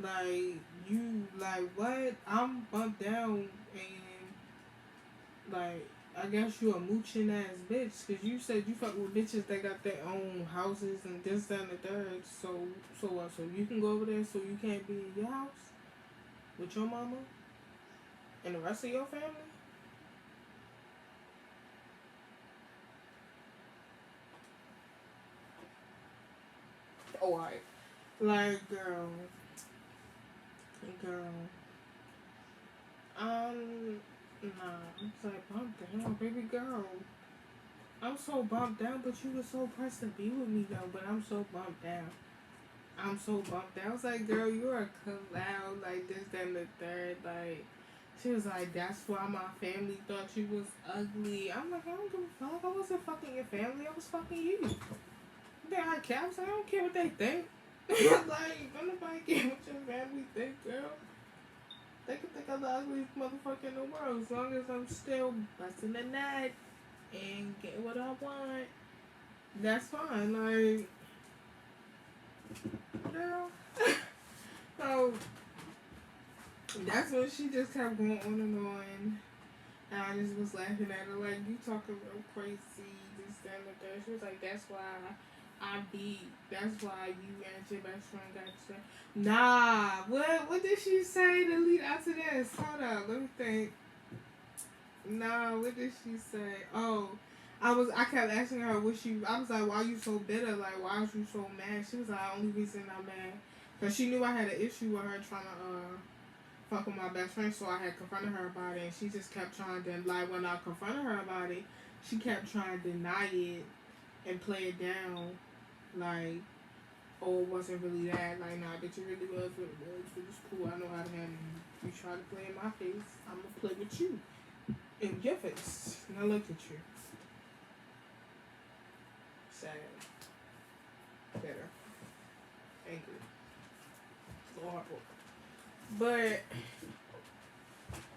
Like, you, like, what? I'm bumped down and, like, I guess you a mooching ass bitch. Because you said you fuck with bitches that got their own houses and this, that, and the third. So what? So you can go over there so you can't be in your house with your mama and the rest of your family? Oh, alright. Like, girl, nah, I'm like bumped down, baby girl. I'm so bumped down, but you were so pressed to be with me though. But I'm so bumped down. I'm so bummed out. I was like, girl, you're a clown, like this, that, and the third. Like, she was like, that's why my family thought you was ugly. I'm like, I don't give a fuck. I wasn't fucking your family. I was fucking you. They had caps. I don't care what they think. Like, don't nobody care what your family think, girl. They can think I'm the ugliest motherfucker in the world. As long as I'm still busting the nut and getting what I want, that's fine. Like, girl. So, that's when she just kept going on and on. And I just was laughing at her, like, you talking real crazy, this, that, and the third. She was like, that's why you and your best friend got you. Nah, what did she say to lead out to this? Hold up, let me think. Nah, what did she say? Oh, I kept asking her, I was like, why you so bitter? Like, why was you so mad? She was like, the only reason I'm mad, because she knew I had an issue with her trying to, fuck with my best friend, so I had confronted her about it, and she just kept trying to, like, when I confronted her about it, she kept trying to deny it and play it down, like, oh, it wasn't really that, like, nah, bitch, it really was what it was, it was cool, I know how to handle you. You try to play in my face, I'm gonna play with you, in your face, now look at you. Sad. Bitter. Angry. So heartbroken. But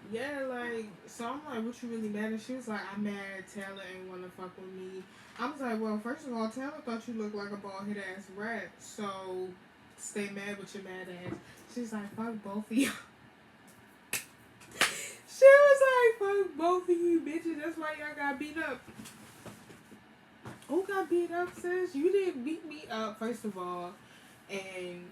yeah, like, so I'm like, what you really mad? And she was like, I'm mad Taylor ain't wanna fuck with me. I was like, well, first of all, Taylor thought you looked like a bald head ass rat, so stay mad with your mad ass. She's like, fuck both of you. She was like, fuck both of you bitches, that's why y'all got beat up. Who got beat up, sis? You didn't beat me up, first of all, and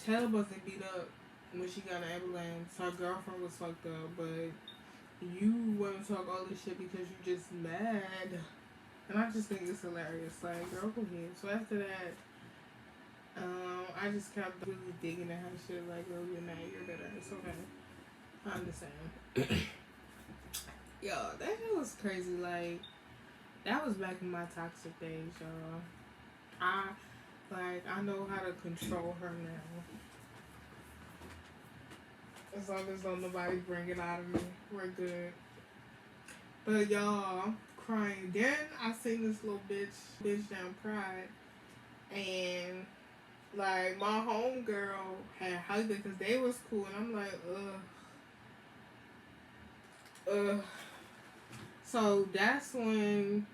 Taylor wasn't beat up when she got an ambulance. Her girlfriend was fucked up, but you want to talk all this shit because you just mad. And I just think it's hilarious. Like, girl, go ahead. So after that, I just kept really digging at her shit. Like, girl, you're mad, you're better. It's okay. I understand. Yo, that shit was crazy. Like, that was back in my toxic days, y'all. I know how to control her now. As long as don't nobody bring it out of me, we're good. But y'all, I'm crying. Then I seen this little bitch down cried, and like my homegirl had hugged her because they was cool, and I'm like, ugh. So that's when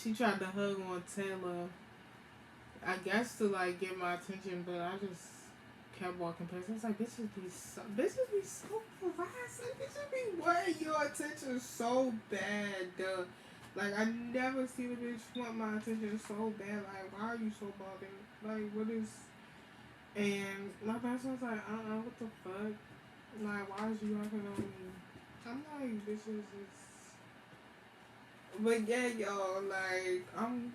she tried to hug on Taylor. I guess to like get my attention, but I just kept walking past. I was like, bitches be so harassing. Bitches be wanting your attention so bad. Like, I never seen a bitch want my attention so bad. Like, why are you so bothered? Like, what is... And my best friend was like, what the fuck? Like, why is you walking on me? I'm like, bitches is... But yeah, y'all, like, I'm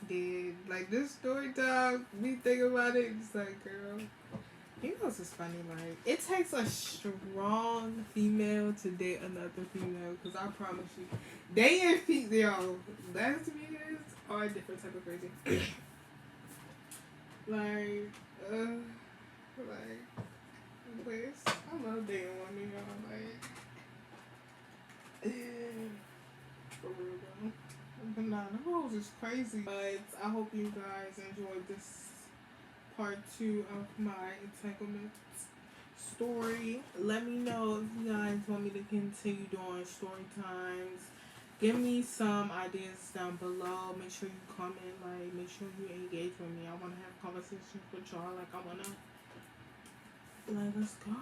dead. Like, this story time, me think about it, it's like, girl... You know what's funny? Like, it takes a strong female to date another female. Because I promise you, dating female lesbians are a different type of crazy. like, I love dating women, y'all. Like, for real, though. But nah, the rules is crazy. But I hope you guys enjoyed this part 2 of my entanglement story. Let me know if you guys want me to continue doing story times. Give me some ideas down below. Make sure you comment. Like, make sure you engage with me. I want to have conversations with y'all. Like, I want to. Like, let's go.